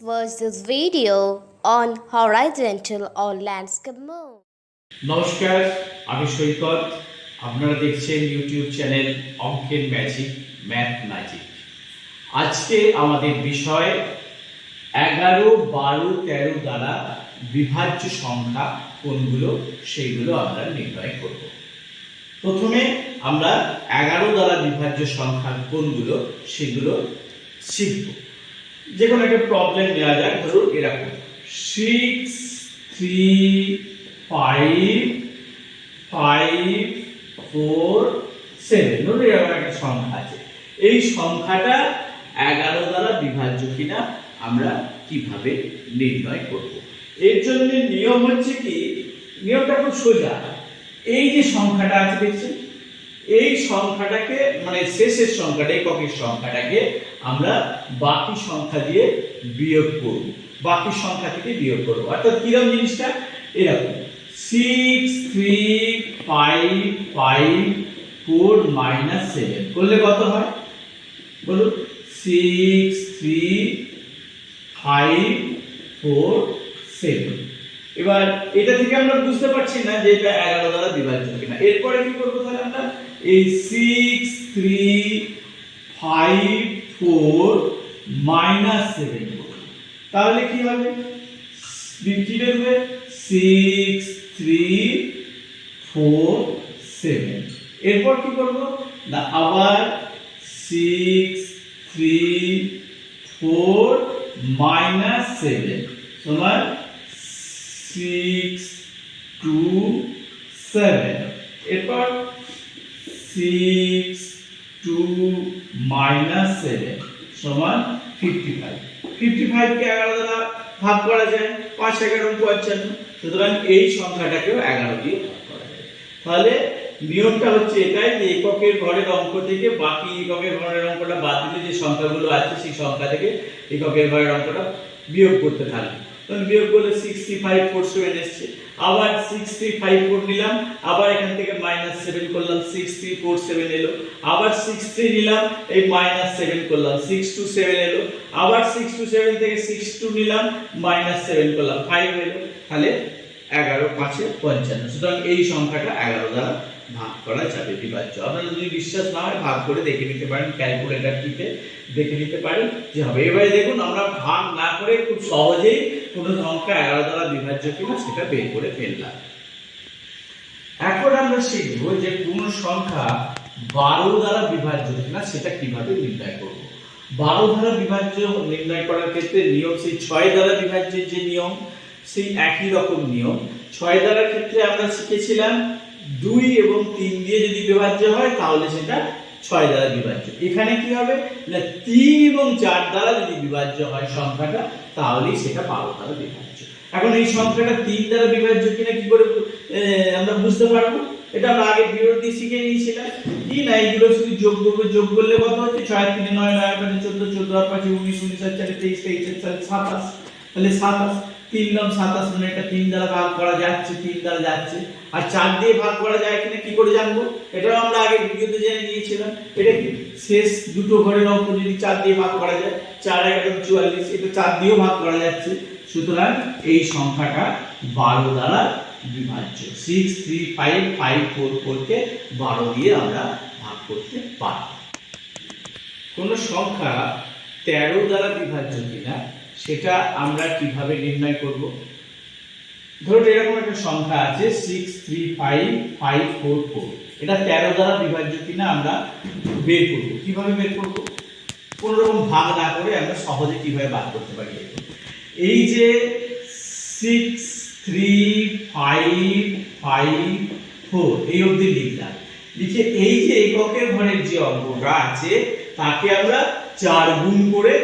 watch this video on horizontal or landscape mode. নমস্কার, আমি সৈকত। আপনারা দেখছেন ইউটিউব চ্যানেল অঙ্কের ম্যাজিক, ম্যাথ ম্যাজিক। আজকে আমাদের বিষয় 11, 12, 13 দ্বারা বিভাজ্য সংখ্যা কোনগুলো সেইগুলো আমরা নির্ণয় করব। প্রথমে আমরা 11 দ্বারা বিভাজ্য সংখ্যা কোনগুলো সেগুলো শিখব। যে কোনো একটা প্রবলেম নেওয়া যাক, ধরুন এরকম 6, 3, 5, 5, 4, 7, ধরুন এরকম একটা সংখ্যা আছে। এই সংখ্যাটা 11 দ্বারা বিভাজ্য কিনা আমরা কিভাবে নির্ণয় করব। এর জন্য নিয়ম হচ্ছে কি, নিয়মটা খুব সোজা। এই যে সংখ্যাটা আছে দেখছেন, এই সংখ্যাটাকে মানে শেষের সংখ্যাটা, এককের সংখ্যাটাকে আমরা বাকি সংখ্যা দিয়ে বিয়োগ করব, বাকি সংখ্যা থেকে বিয়োগ করব। অর্থাৎ কিরকম জিনিসটা এরকম 6, 3, 5, 5, 4 - 7 করলে কত হয় বলুন? 6, 3, 5, 4, 7। এবার এটা থেকে আমরা বুঝতে পারছি না যে এটা 11 দ্বারা বিভাজ্য কিনা। এরপরে কি করব তাহলে আমরা এই 6, 3, 5, 4 - 7 করব। তাহলে কি হবে? কি বেরোবে? 6, 3, 4, 7। এরপর কি করব না, আবার 6, 3, 4 - 7 সমান 6, 2, 7। এরপর 6, 2 - 7 সমান 55। 55 কে 11 দ্বারা ভাগ করা যায়, 5 11 55। সুতরাং এই সংখ্যাটাকেও 11 দিয়ে ভাগ করা যায়। তাহলে নিয়মটা হচ্ছে এটাই যে এককের ঘরের অঙ্ক থেকে বাকি এককের ঘরের অঙ্কটা বাদ দিলে যে সংখ্যাগুলো আছে সেই সংখ্যা থেকে এককের ঘরের অঙ্কটা বিয়োগ করতে থাকবে। তখন বিয়োগ করলে 63447 এসেছে। আবার 6354 নিলাম, আবার এখান থেকে -7 করলাম, 6347 এলো। আবার 63 নিলাম, এই -7 করলাম, 627 এলো। আবার 627 থেকে 62 নিলাম, -7 করলাম, 5 এলো। তাহলে 11 5 55। সুতরাং এই সংখ্যাটা 11 দ্বারা ভাগ করা যাবে, বিভাজ্য। আপনারা যদি বিশ্বাস না হয় ভাগ করে দেখে নিতে পারেন, ক্যালকুলেটর টিপে দেখে নিতে পারেন যে হবে। এবারে দেখুন আমরা ভাগ না করে খুব সহজেই কোনো সংখ্যা 11 দ্বারা বিভাজ্য কিনা সেটা বের করে ফেললাম। এখন আমরা শিখব যে কোন সংখ্যা 12 দ্বারা বিভাজ্য কিনা সেটা কিভাবে নির্ণয় করব। 12 দ্বারা বিভাজ্য নির্ণয় করার ক্ষেত্রে নিয়ম সেই 6 দ্বারা বিভাজ্যের যে নিয়ম, সেই একই রকম নিয়ম। 6 দ্বারা ক্ষেত্রে আমরা শিখেছিলাম 2 এবং 3 দিয়ে যদি বিভাজ্য হয় তাহলে সেটা 6 দ্বারা বিভাজ্য। এখানে কি হবে না, 3 এবং 4 দ্বারা যদি বিভাজ্য হয় সংখ্যাটা তাহলেই সেটা 12 দ্বারা বিভাজ্য। এখন এই সংখ্যাটা 3 দ্বারা বিভাজ্য কিনা কি করে আমরা বুঝতে পারবো? এটা আমরা আগে ভিডিওতে শিখে নিয়েছিলাম। কি না, এইগুলো শুধু যোগ করব, যোগ করলে কত হচ্ছে 6 3 9 9 5 14 14 5 19 19 4 23 23 27। তাহলে 27 3 নাম 27 মানে এটা 3 দ্বারা ভাগ করা যাচ্ছে, 3 দ্বারা যাচ্ছে। আর 4 দিয়ে ভাগ করা যায় কিনা কি করে জানবো? এটাও আমরা আগে ভিডিওতে জেনে নিয়েছিলাম। এটা কি শেষ দুটো ঘরের অঙ্ক যদি 4 দিয়ে ভাগ করা যায়, 4 11 44, এটা 4 দিয়েও ভাগ করা যাচ্ছে। সুতরাং এই সংখ্যাটা 12 দ্বারা বিভাজ্য। 6 3 5 5 4 4 কে 12 দিয়ে আমরা ভাগ করতে পারি। কোন সংখ্যা 13 দ্বারা বিভাজ্য কিনা সেটা আমরা কিভাবে নির্ণয় করব? ধরুন এরকম একটা সংখ্যা আছে 6 3 5 5 4 4। এটা 13 দ্বারা বিভাজ্য কিনা আমরা বের করব। কিভাবে বের করব? কোন রকম ভাগ না করে আমরা সহজে কিভাবে বার করতে পারি। এই যে 6 3 5 5 4 এই অবধি লিখলাম, লিখে এই যে এককের ঘরের যে অঙ্কটা আছে তাকে আমরা 4 গুণ করে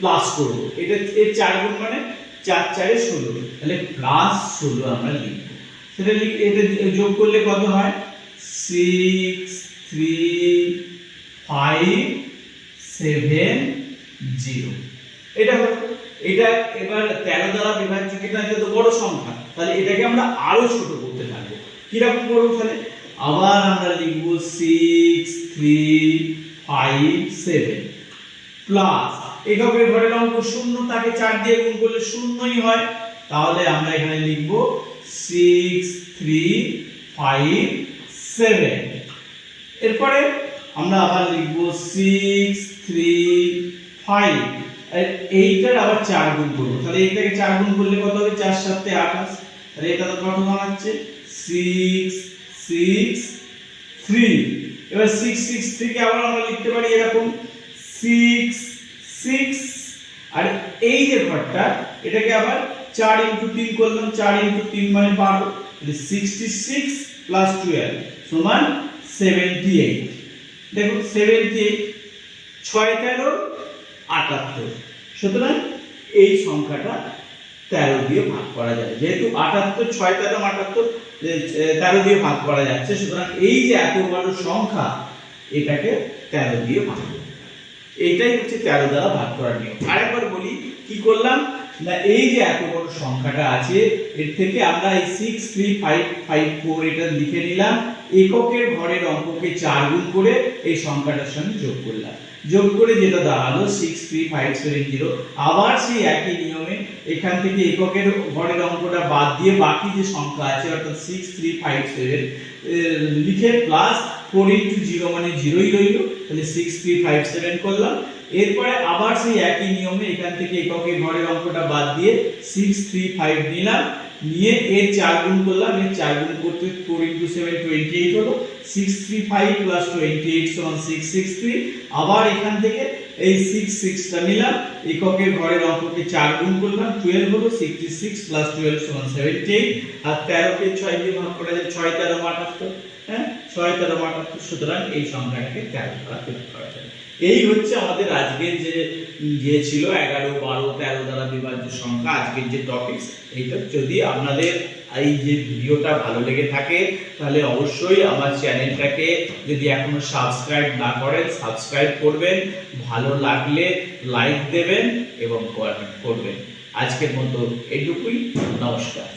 প্লাস করব। এটা এর 4 গুণ মানে 4 4 16, তাহলে প্লাস 16 আমরা লিখব। সেটা এটা যোগ করলে কত হয়? 6 3 5 7 0। এটা হলো এটা। এবার 13 দ্বারা বিভাজ্য কিনা, এটা তো বড় সংখ্যা, তাহলে এটাকে আমরা আরো ছোট করতে থাকবো। কি রকম করব তাহলে? আবার আমরা লিখব 6 3 5 7 প্লাস এককের ঘরের অঙ্ক শূন্য, তাকে 4 দিয়ে গুণ করলে শূন্যই হয়। তাহলে আমরা এখানে লিখব 6 3 5 7। এরপরে আমরা আবার লিখব 6 3 5, আর এইটার আবার 4 গুণ করব। তাহলে এইটাকে 4 গুণ করলে কত হবে? 4 7 28। তাহলে এটা তো কত দাঁড়াচ্ছে? 6 6 3। এবার 6 6 থেকে আবার আমরা লিখতে পারি এরকম 6 6, আর এই যে ঘরটা এটাকে আবার 4 × 3 করলাম, 4 × 3 মানে 12, তাহলে 66 + 12 সমান 78। দেখো 78, 6 13 78। সুতরাং এই সংখ্যাটা 13 দিয়ে ভাগ করা যায়। যেহেতু 78, 6 13 78, 13 দিয়ে ভাগ করা যাচ্ছে, সুতরাং এই যে এত বড় সংখ্যা এটাকে 13 দিয়ে ভাগ করতে হবে। এইটাই হচ্ছে 13 দ্বারা ভাগ করার নিয়ম। আরেকবার বলি কি করলাম না, এই যে এত বড় সংখ্যাটা আছে এর থেকে আমরা এই 6 3 5 5 4 এটা লিখে নিলাম, এককের ঘরের অঙ্ককে 4 গুণ করে এই সংখ্যাটার সঙ্গে যোগ করলাম, যোগ করে যেটা দাঁড়ালো 6 3 5 7 0। আবার সেই একই নিয়মে এখান থেকে এককের ঘরের অঙ্কটা বাদ দিয়ে বাকি যে সংখ্যা আছে অর্থাৎ 6 3 5 7 লিখে প্লাস 4 × 0 মানে 0ই রইল, তাহলে 6 3 5 7 করলাম। এরপরে আবার সেই একই নিয়মে এখান থেকে এককের ঘরের অঙ্কটা বাদ দিয়ে 6 3 5 নিলাম, নিয়ে এর 4 গুণ করলাম, এর 4 গুণ করতে 4 × 7 28 হলো, 6 3 5 + 28 সমান 663। আবার এখান থেকে এই 6 6টা নিলাম, এককের ঘরের অঙ্ককে 4 গুণ করলাম, 12 হলো, 66 + 12 সমান 78। আর 13 কে 6 দিয়ে ভাগ করা যায়, 6 13 78, হ্যাঁ 6 13 78। সুতরাং এই সংখ্যাটাকে 13 দ্বারা ভাগ করা যায়। এই হচ্ছে আমাদের আজকের যে ছিল 11 12 13 দ্বারা বিভাজ্য সংখ্যা, আজকের যে টপিকস এইটা। যদি আপনাদের এই যে ভিডিওটা ভালো লেগে থাকে তাহলে অবশ্যই আমার চ্যানেলটাকে যদি এখনো সাবস্ক্রাইব না করেন সাবস্ক্রাইব করবেন, ভালো লাগলে লাইক দেবেন এবং কমেন্ট করবেন। আজকের মতো এইটুকুই, নমস্কার।